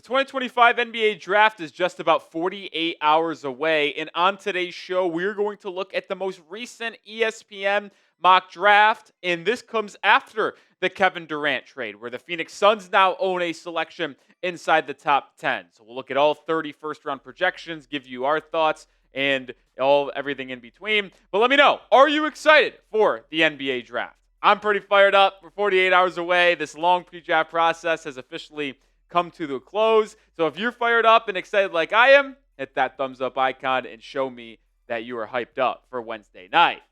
2025 NBA Draft is just about 48 hours away, and on today's show, we're going to look at the most recent ESPN mock draft, and this comes after the Kevin Durant trade, where the Phoenix Suns now own a selection inside the top 10. So we'll look at all 30 first-round projections, give you our thoughts, and everything in between. But let me know, are you excited for the NBA Draft? I'm pretty fired up. We're 48 hours away. This long pre-draft process has officially come to the close. So if you're fired up and excited like I am, hit that thumbs up icon and show me that you are hyped up for Wednesday night.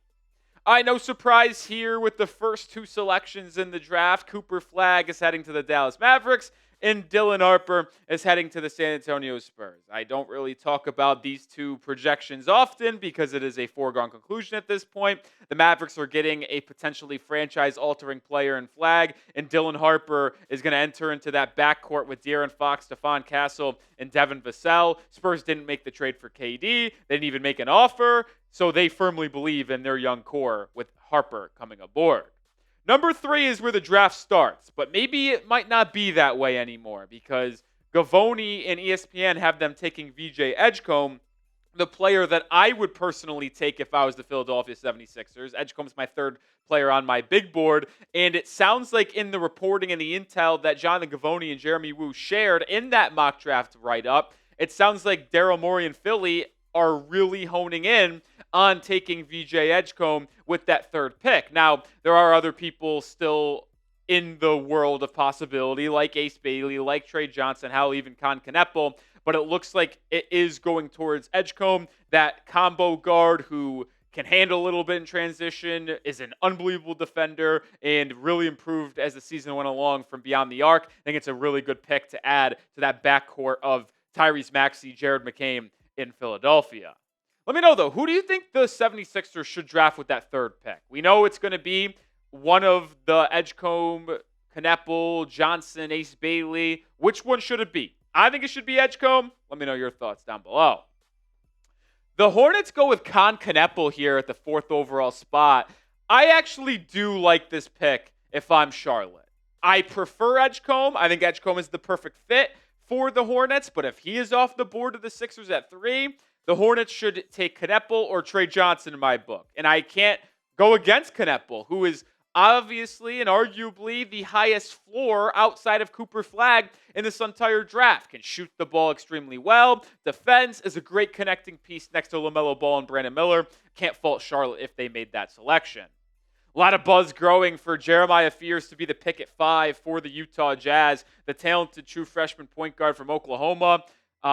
All right, no surprise here with the first two selections in the draft. Cooper Flagg is heading to the Dallas Mavericks, and Dylan Harper is heading to the San Antonio Spurs. I don't really talk about these two projections often because it is a foregone conclusion at this point. The Mavericks are getting a potentially franchise-altering player in Flagg, and Dylan Harper is going to enter into that backcourt with De'Aaron Fox, Stephon Castle, and Devin Vassell. Spurs didn't make the trade for KD. They didn't even make an offer, so they firmly believe in their young core with Harper coming aboard. Number 3 is where the draft starts, but maybe it might not be that way anymore because Givony and ESPN have them taking VJ Edgecombe, the player that I would personally take if I was the Philadelphia 76ers. Edgecombe's my third player on my big board, and it sounds like in the reporting and the intel that Jonathan Givony and Jeremy Woo shared in that mock draft write-up, it sounds like Daryl Morey and Philly are really honing in on taking VJ Edgecombe with that third pick. Now, there are other people still in the world of possibility, like Ace Bailey, like Trey Johnson, hell, even Con Kneppel, but it looks like it is going towards Edgecombe, that combo guard who can handle a little bit in transition, is an unbelievable defender, and really improved as the season went along from beyond the arc. I think it's a really good pick to add to that backcourt of Tyrese Maxey, Jared McCain in Philadelphia. Let me know, though, who do you think the 76ers should draft with that third pick? We know it's going to be one of the Edgecombe, Kneppel, Johnson, Ace Bailey. Which one should it be? I think it should be Edgecombe. Let me know your thoughts down below. The Hornets go with Con Kneppel here at the 4th overall spot. I actually do like this pick if I'm Charlotte. I prefer Edgecombe. I think Edgecombe is the perfect fit for the Hornets, but if he is off the board of the Sixers at 3, the Hornets should take Kneppel or Trey Johnson in my book. And I can't go against Kneppel, who is obviously and arguably the highest floor outside of Cooper Flagg in this entire draft. Can shoot the ball extremely well. Defense is a great connecting piece next to LaMelo Ball and Brandon Miller. Can't fault Charlotte if they made that selection. A lot of buzz growing for Jeremiah Fears to be the pick at 5 for the Utah Jazz, the talented true freshman point guard from Oklahoma.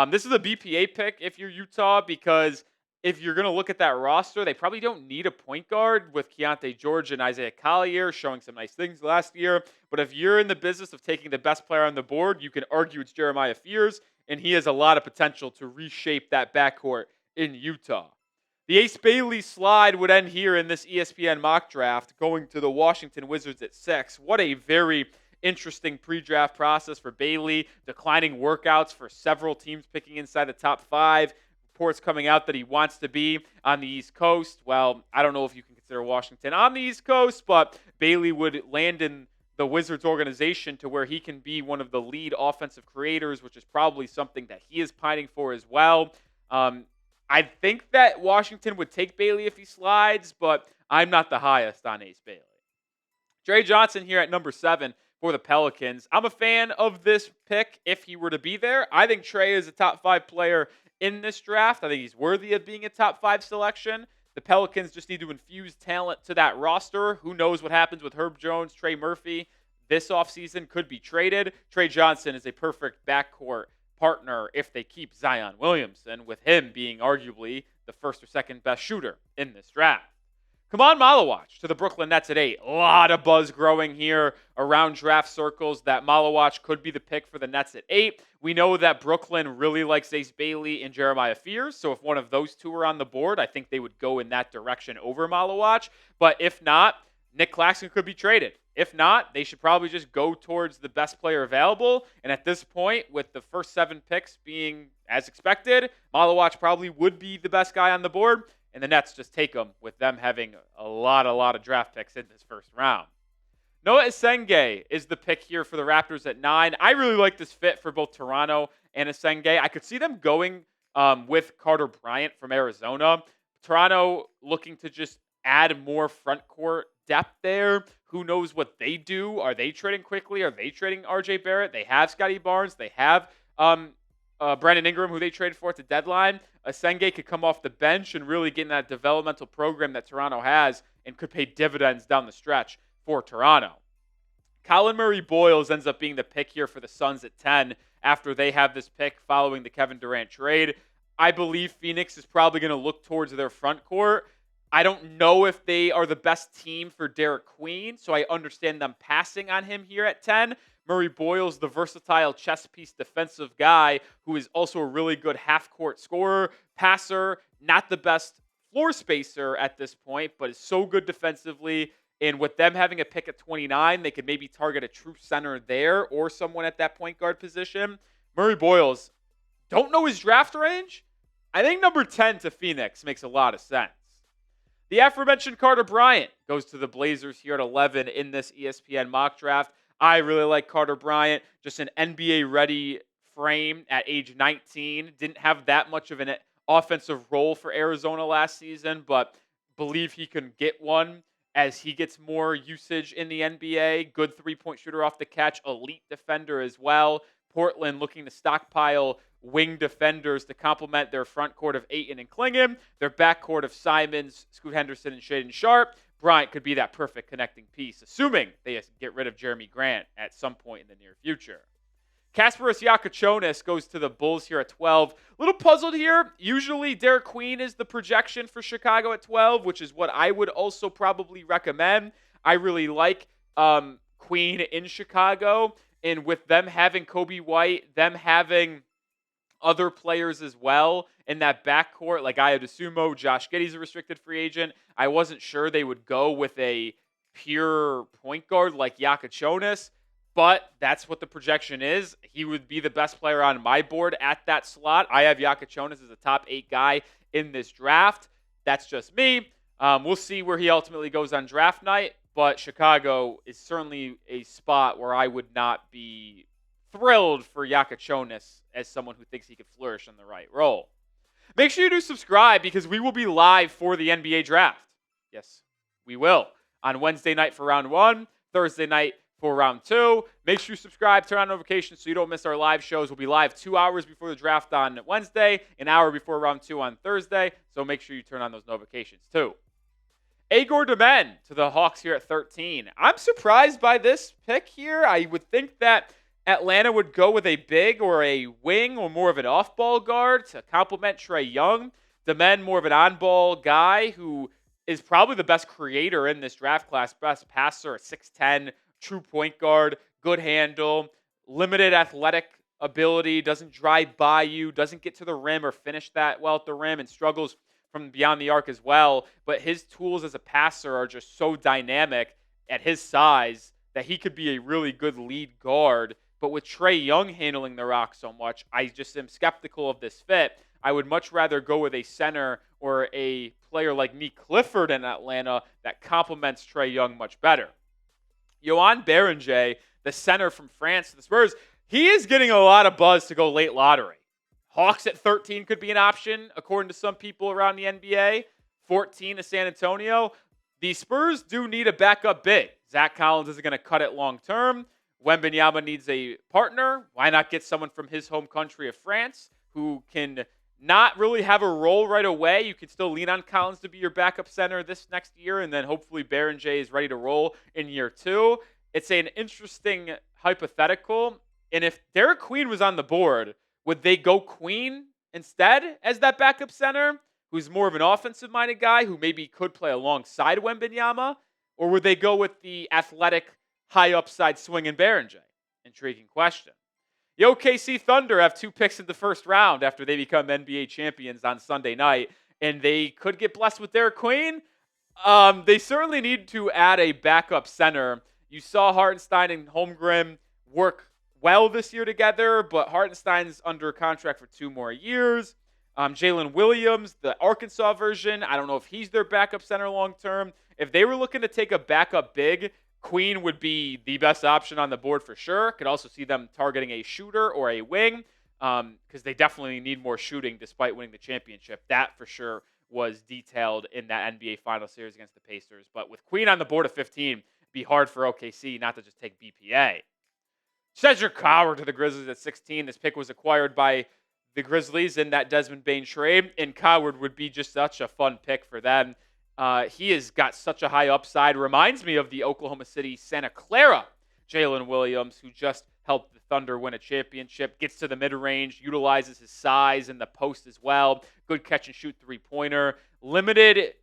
This is a BPA pick if you're Utah because if you're going to look at that roster, they probably don't need a point guard with Keontae George and Isaiah Collier showing some nice things last year. But if you're in the business of taking the best player on the board, you can argue it's Jeremiah Fears, and he has a lot of potential to reshape that backcourt in Utah. The Ace Bailey slide would end here in this ESPN mock draft, going to the Washington Wizards at 6. What a very interesting pre-draft process for Bailey. Declining workouts for several teams picking inside the top 5. Reports coming out that he wants to be on the East Coast. Well, I don't know if you can consider Washington on the East Coast, but Bailey would land in the Wizards organization to where he can be one of the lead offensive creators, which is probably something that he is pining for as well. I think that Washington would take Bailey if he slides, but I'm not the highest on Ace Bailey. Trey Johnson here at number 7 for the Pelicans. I'm a fan of this pick if he were to be there. I think Trey is a top 5 player in this draft. I think he's worthy of being a top 5 selection. The Pelicans just need to infuse talent to that roster. Who knows what happens with Herb Jones, Trey Murphy this offseason could be traded. Trey Johnson is a perfect backcourt partner if they keep Zion Williamson, with him being arguably the first or second best shooter in this draft. Come on, Malawach to the Brooklyn Nets at 8. A lot of buzz growing here around draft circles that Malawach could be the pick for the Nets at 8. We know that Brooklyn really likes Ace Bailey and Jeremiah Fears, so if one of those two are on the board, I think they would go in that direction over Malawach. But if not, Nick Claxton could be traded. If not, they should probably just go towards the best player available. And at this point, with the first 7 picks being as expected, Malawach probably would be the best guy on the board. And the Nets just take them with them having a lot of draft picks in this first round. Noah Esenge is the pick here for the Raptors at 9. I really like this fit for both Toronto and Esenge. I could see them going with Carter Bryant from Arizona. Toronto looking to just add more front court depth there. Who knows what they do? Are they trading quickly? Are they trading RJ Barrett? They have Scotty Barnes. They have Brandon Ingram, who they traded for at the deadline. Esenge could come off the bench and really get in that developmental program that Toronto has and could pay dividends down the stretch for Toronto. Colin Murray-Boyles ends up being the pick here for the Suns at 10 after they have this pick following the Kevin Durant trade. I believe Phoenix is probably going to look towards their front court. I don't know if they are the best team for Derek Queen, so I understand them passing on him here at 10. Murray-Boyles, the versatile chess piece defensive guy who is also a really good half-court scorer, passer, not the best floor spacer at this point, but is so good defensively. And with them having a pick at 29, they could maybe target a true center there or someone at that point guard position. Murray-Boyles, don't know his draft range. I think number 10 to Phoenix makes a lot of sense. The aforementioned Carter Bryant goes to the Blazers here at 11 in this ESPN mock draft. I really like Carter Bryant, just an NBA-ready frame at age 19. Didn't have that much of an offensive role for Arizona last season, but believe he can get one as he gets more usage in the NBA. Good three-point shooter off the catch, elite defender as well. Portland looking to stockpile wing defenders to complement their front court of Ayton and Klingon, their back court of Simons, Scoot Henderson, and Shaedon Sharpe. Bryant could be that perfect connecting piece, assuming they get rid of Jeremy Grant at some point in the near future. Kasparas Jakučionis goes to the Bulls here at 12. A little puzzled here. Usually Derek Queen is the projection for Chicago at 12, which is what I would also probably recommend. I really like Queen in Chicago, and with them having Kobe White, them having other players as well in that backcourt, like Aya DeSumo, Josh Giddey's a restricted free agent. I wasn't sure they would go with a pure point guard like Jakučionis, but that's what the projection is. He would be the best player on my board at that slot. I have Jakučionis as a top 8 guy in this draft. That's just me. We'll see where he ultimately goes on draft night, but Chicago is certainly a spot where I would not be thrilled for Jakučionis as someone who thinks he could flourish in the right role. Make sure you do subscribe because we will be live for the NBA draft. Yes, we will. On Wednesday night for round 1, Thursday night for round 2. Make sure you subscribe, turn on notifications so you don't miss our live shows. We'll be live 2 hours before the draft on Wednesday, an hour before round 2 on Thursday. So make sure you turn on those notifications too. Agor Demen to the Hawks here at 13. I'm surprised by this pick here. I would think that Atlanta would go with a big or a wing or more of an off-ball guard to complement Trae Young. Demen, more of an on-ball guy who is probably the best creator in this draft class, best passer, a 6'10", true point guard, good handle, limited athletic ability, doesn't drive by you, doesn't get to the rim or finish that well at the rim, and struggles from beyond the arc as well. But his tools as a passer are just so dynamic at his size that he could be a really good lead guard. But with Trae Young handling the rock so much, I just am skeptical of this fit. I would much rather go with a center or a player like Nick Clifford in Atlanta that complements Trae Young much better. Yohan Béranger, the center from France to the Spurs, he is getting a lot of buzz to go late lottery. Hawks at 13 could be an option, according to some people around the NBA. 14 to San Antonio. The Spurs do need a backup big. Zach Collins isn't going to cut it long term. Wembanyama needs a partner. Why not get someone from his home country of France who can not really have a role right away? You can still lean on Collins to be your backup center this next year, and then hopefully Béranger is ready to roll in year 2. It's an interesting hypothetical. And if Derek Queen was on the board, would they go Queen instead as that backup center, who's more of an offensive-minded guy who maybe could play alongside Wembanyama? Or would they go with the athletic, high-upside swinging Béranger? Intriguing question. The OKC Thunder have 2 picks in the first round after they become NBA champions on Sunday night, and they could get blessed with Derek Queen. They certainly need to add a backup center. You saw Hartenstein and Holmgren work well this year together, but Hartenstein's under contract for 2 more years. Jalen Williams, the Arkansas version, I don't know if he's their backup center long-term. If they were looking to take a backup big, Queen would be the best option on the board for sure. Could also see them targeting a shooter or a wing because they definitely need more shooting despite winning the championship. That for sure was detailed in that NBA Final Series against the Pacers. But with Queen on the board at 15, it'd be hard for OKC not to just take BPA. Cedric Coward to the Grizzlies at 16. This pick was acquired by the Grizzlies in that Desmond Bane trade, and Coward would be just such a fun pick for them. He has got such a high upside. Reminds me of the Oklahoma City Santa Clara Jalen Williams, who just helped the Thunder win a championship. Gets to the mid-range, utilizes his size in the post as well. Good catch-and-shoot three-pointer. Limited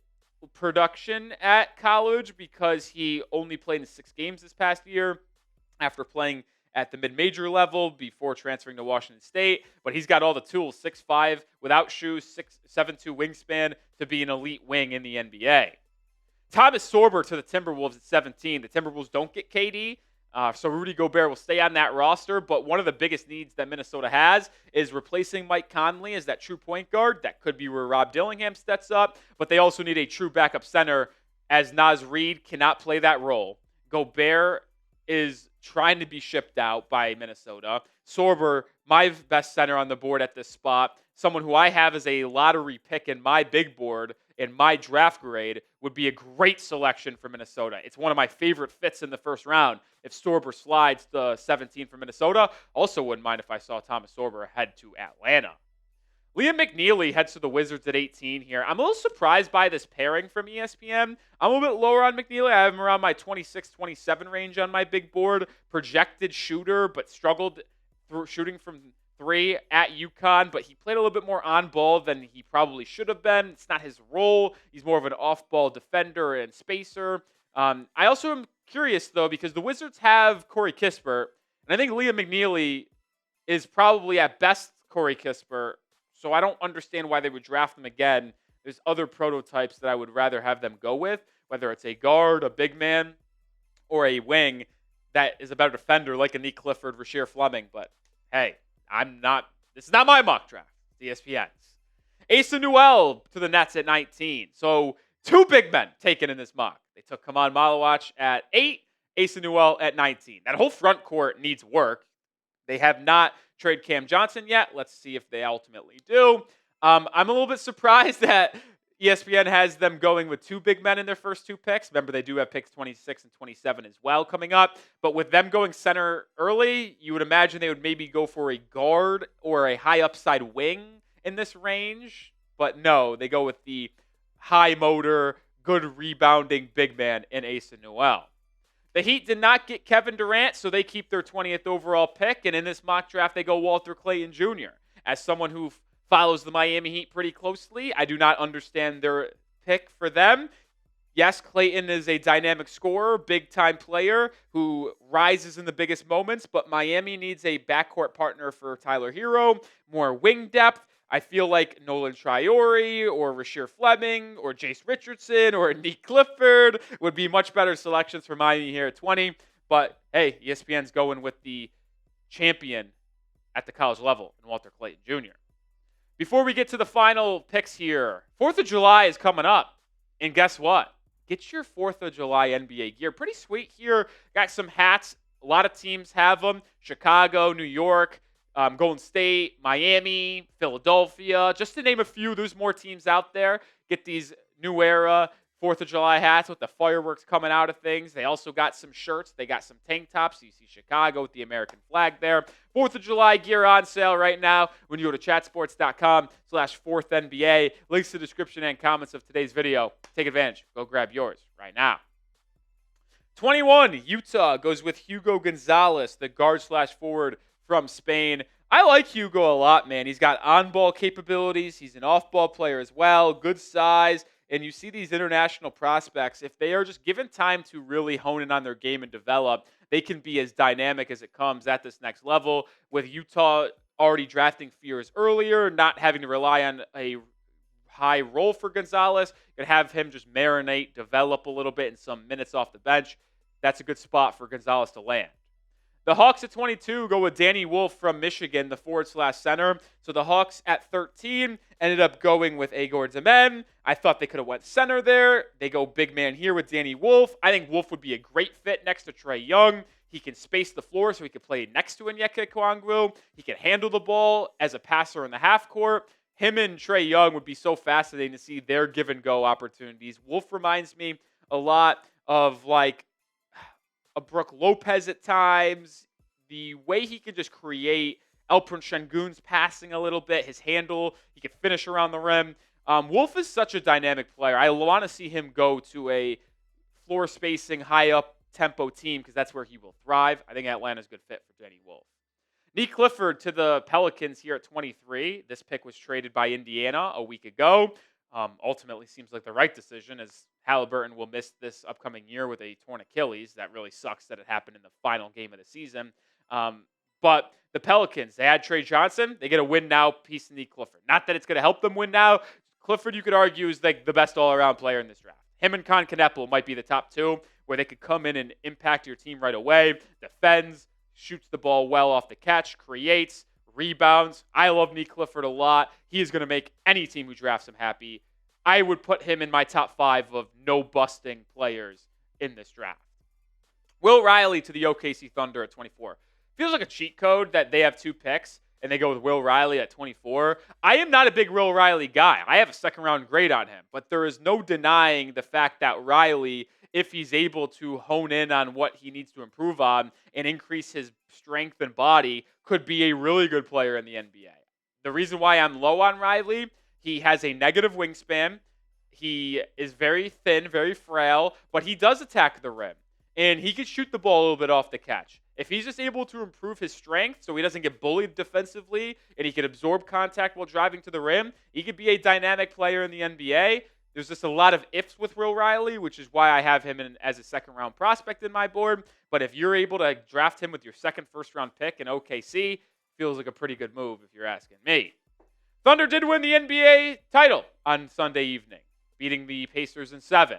production at college because he only played in 6 games this past year after playing at the mid-major level before transferring to Washington State. But he's got all the tools, 6'5", without shoes, 7'2" wingspan to be an elite wing in the NBA. Thomas Sorber to the Timberwolves at 17. The Timberwolves don't get KD, so Rudy Gobert will stay on that roster. But one of the biggest needs that Minnesota has is replacing Mike Conley as that true point guard. That could be where Rob Dillingham steps up. But they also need a true backup center as Naz Reid cannot play that role. Gobert is trying to be shipped out by Minnesota. Sorber, my best center on the board at this spot, someone who I have as a lottery pick in my big board, in my draft grade, would be a great selection for Minnesota. It's one of my favorite fits in the first round. If Sorber slides to 17 for Minnesota, also wouldn't mind if I saw Thomas Sorber head to Atlanta. Liam McNeely heads to the Wizards at 18 here. I'm a little surprised by this pairing from ESPN. I'm a little bit lower on McNeely. I have him around my 26-27 range on my big board. Projected shooter, but struggled shooting from 3 at UConn. But he played a little bit more on ball than he probably should have been. It's not his role. He's more of an off-ball defender and spacer. I also am curious, though, because the Wizards have Corey Kispert. And I think Liam McNeely is probably at best Corey Kispert. So I don't understand why they would draft them again. There's other prototypes that I would rather have them go with, whether it's a guard, a big man, or a wing that is a better defender like a Nick Clifford, Rasheer Fleming. But hey, this is not my mock draft. It's ESPN's. Asa Newell to the Nets at 19. So 2 big men taken in this mock. They took Kaman Malawach at 8, Asa Newell at 19. That whole front court needs work. They have not traded Cam Johnson yet. Let's see if they ultimately do. I'm a little bit surprised that ESPN has them going with 2 big men in their first 2 picks. Remember, they do have picks 26 and 27 as well coming up. But with them going center early, you would imagine they would maybe go for a guard or a high upside wing in this range. But no, they go with the high motor, good rebounding big man in Asa Newell. The Heat did not get Kevin Durant, so they keep their 20th overall pick. And in this mock draft, they go Walter Clayton Jr. As someone who follows the Miami Heat pretty closely, I do not understand their pick for them. Yes, Clayton is a dynamic scorer, big-time player who rises in the biggest moments, but Miami needs a backcourt partner for Tyler Hero, more wing depth. I feel like Nolan Traore or Rasheer Fleming or Jace Richardson or Nick Clifford would be much better selections for Miami here at 20. But, hey, ESPN's going with the champion at the college level in Walter Clayton Jr. Before we get to the final picks here, 4th of July is coming up. And guess what? Get your 4th of July NBA gear. Pretty sweet here. Got some hats. A lot of teams have them. Chicago, New York, Golden State, Miami, Philadelphia. Just to name a few, there's more teams out there. Get these new era 4th of July hats with the fireworks coming out of things. They also got some shirts. They got some tank tops. You see Chicago with the American flag there. 4th of July gear on sale right now when you go to chatsports.com/4thNBA. Links to the description and comments of today's video. Take advantage. Go grab yours right now. 21, Utah goes with Hugo Gonzalez, the guard/forward from Spain. I like Hugo a lot, man. He's got on-ball capabilities. He's an off-ball player as well. Good size. And you see these international prospects, if they are just given time to really hone in on their game and develop, they can be as dynamic as it comes at this next level. With Utah already drafting Fears earlier, not having to rely on a high role for Gonzalez, could have him just marinate, develop a little bit in some minutes off the bench. That's a good spot for Gonzalez to land. The Hawks at 22 go with Danny Wolf from Michigan, the forward/center. So the Hawks at 13 ended up going with Igor Demen. I thought they could have went center there. They go big man here with Danny Wolf. I think Wolf would be a great fit next to Trae Young. He can space the floor so he could play next to Onyeka Okongwu. He can handle the ball as a passer in the half court. Him and Trae Young would be so fascinating to see their give and go opportunities. Wolf reminds me a lot of like a Brook Lopez at times. The way he can just create Alperen Şengün's passing a little bit, his handle, he can finish around the rim. Wolf is such a dynamic player. I want to see him go to a floor spacing, high up tempo team because that's where he will thrive. I think Atlanta's a good fit for Danny Wolf. Nick Clifford to the Pelicans here at 23. This pick was traded by Indiana a week ago. Ultimately seems like the right decision as Halliburton will miss this upcoming year with a torn Achilles. That really sucks that it happened in the final game of the season. But the Pelicans, they had Trey Johnson. They get a win now piece in Nick Clifford. Not that it's going to help them win now. Clifford, you could argue, is like the best all-around player in this draft. Him and Con Kneppel might be the top two where they could come in and impact your team right away. Defends, shoots the ball well off the catch, creates, rebounds. I love Nick Clifford a lot. He is going to make any team who drafts him happy. I would put him in my top 5 of no-busting players in this draft. Will Riley to the OKC Thunder at 24. Feels like a cheat code that they have 2 picks and they go with Will Riley at 24. I am not a big Will Riley guy. I have a second-round grade on him, but there is no denying the fact that Riley, if he's able to hone in on what he needs to improve on and increase his strength and body, could be a really good player in the NBA. The reason why I'm low on Riley, he has a negative wingspan. He is very thin, very frail, but he does attack the rim. And he can shoot the ball a little bit off the catch. If he's just able to improve his strength so he doesn't get bullied defensively and he can absorb contact while driving to the rim, he could be a dynamic player in the NBA. There's just a lot of ifs with Will Riley, which is why I have him as a second-round prospect in my board. But if you're able to draft him with your second first-round pick in OKC, feels like a pretty good move if you're asking me. Thunder did win the NBA title on Sunday evening, beating the Pacers in 7.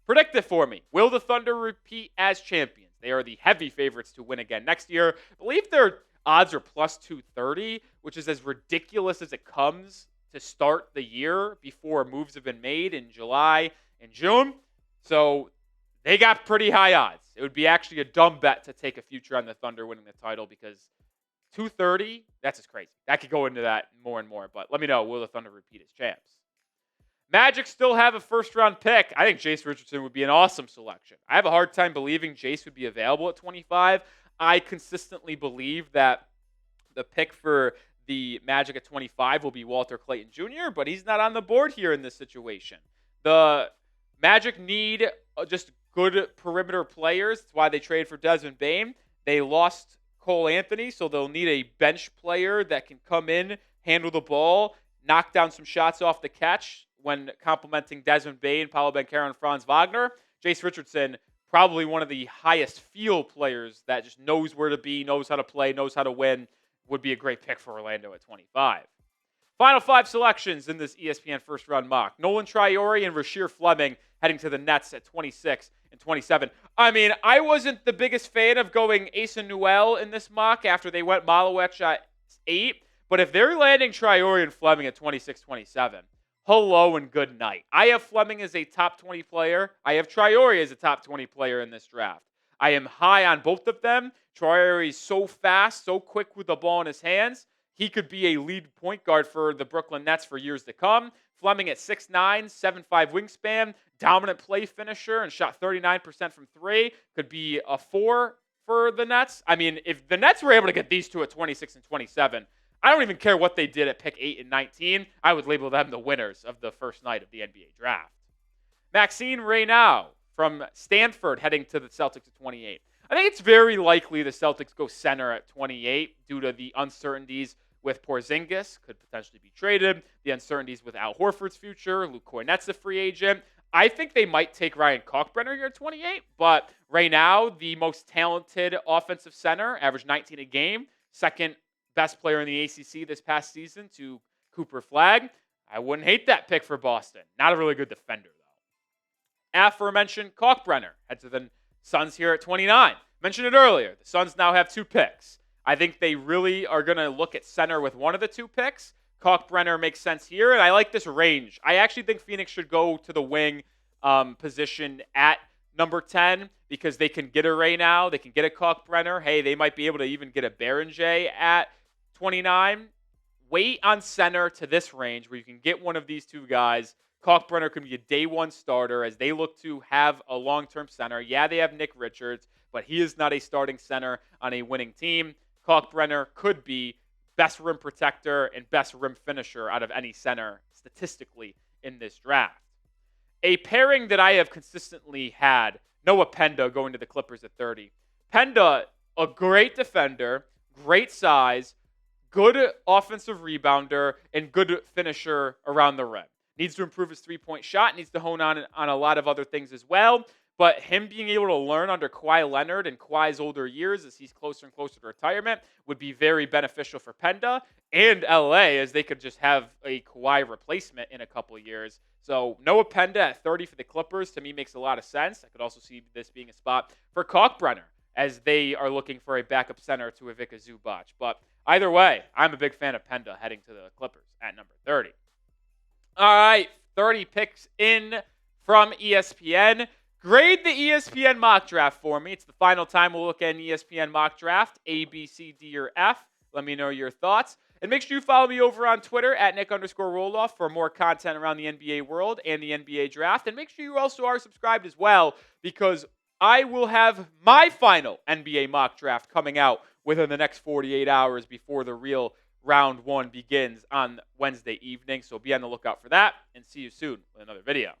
Predict it for me. Will the Thunder repeat as champions? They are the heavy favorites to win again next year. I believe their odds are plus 230, which is as ridiculous as it comes to start the year before moves have been made in July and June. So they got pretty high odds. It would be actually a dumb bet to take a future on the Thunder winning the title because 230, that's just crazy. That could go into that more and more. But let me know, will the Thunder repeat as champs? Magic still have a first-round pick. I think Jace Richardson would be an awesome selection. I have a hard time believing Jace would be available at 25. I consistently believe that the pick for the Magic at 25 will be Walter Clayton Jr., but he's not on the board here in this situation. The Magic need just good perimeter players. That's why they traded for Desmond Bane. They lost Cole Anthony, so they'll need a bench player that can come in, handle the ball, knock down some shots off the catch when complementing Desmond Bane, Paolo Banchero, and Franz Wagner. Jace Richardson, probably one of the highest feel players that just knows where to be, knows how to play, knows how to win, would be a great pick for Orlando at 25. Final 5 selections in this ESPN first-round mock. Nolan Traore and Rasheer Fleming heading to the Nets at 26 and 27. I mean, I wasn't the biggest fan of going Asa Newell in this mock after they went Malowech at 8, but if they're landing Traore and Fleming at 26, 27, hello and good night. I have Fleming as a top 20 player. I have Traore as a top 20 player in this draft. I am high on both of them. Traore is so fast, so quick with the ball in his hands. He could be a lead point guard for the Brooklyn Nets for years to come. Fleming at 6'9", 7'5" wingspan, dominant play finisher, and shot 39% from 3. Could be a 4 for the Nets. I mean, if the Nets were able to get these two at 26 and 27, I don't even care what they did at pick 8 and 19. I would label them the winners of the first night of the NBA draft. Maxine Reynaud from Stanford heading to the Celtics at 28. I think it's very likely the Celtics go center at 28 due to the uncertainties with Porzingis, could potentially be traded, the uncertainties with Al Horford's future, Luke Kornet's a free agent. I think they might take Ryan Kalkbrenner here at 28, but Reynaud, the most talented offensive center, averaged 19 a game, second best player in the ACC this past season to Cooper Flagg. I wouldn't hate that pick for Boston. Not a really good defender, though. Aforementioned Kalkbrenner heads to the Suns here at 29. Mentioned it earlier. The Suns now have 2 picks. I think they really are going to look at center with one of the 2 picks. Kalkbrenner makes sense here, and I like this range. I actually think Phoenix should go to the wing position at number 10 because they can get a Ray now. They can get a Kalkbrenner. Hey, they might be able to even get a Berenger at 29. Wait on center to this range where you can get one of these 2 guys. Kalkbrenner could be a day 1 starter as they look to have a long-term center. Yeah, they have Nick Richards, but he is not a starting center on a winning team. Kalkbrenner could be best rim protector and best rim finisher out of any center statistically in this draft. A pairing that I have consistently had, Noah Penda going to the Clippers at 30. Penda, a great defender, great size, good offensive rebounder, and good finisher around the rim. Needs to improve his three-point shot, needs to hone on a lot of other things as well. But him being able to learn under Kawhi Leonard and Kawhi's older years as he's closer and closer to retirement would be very beneficial for Penda and LA as they could just have a Kawhi replacement in a couple of years. So Noah Penda at 30 for the Clippers to me makes a lot of sense. I could also see this being a spot for Kalkbrenner as they are looking for a backup center to Ivica Zubac. But either way, I'm a big fan of Penda heading to the Clippers at number 30. All right, 30 picks in from ESPN. Grade the ESPN mock draft for me. It's the final time we'll look at an ESPN mock draft, A, B, C, D, or F. Let me know your thoughts. And make sure you follow me over on Twitter at Nic_Rohloff for more content around the NBA world and the NBA draft. And make sure you also are subscribed as well because I will have my final NBA mock draft coming out within the next 48 hours before the real round 1 begins on Wednesday evening. So be on the lookout for that and see you soon with another video.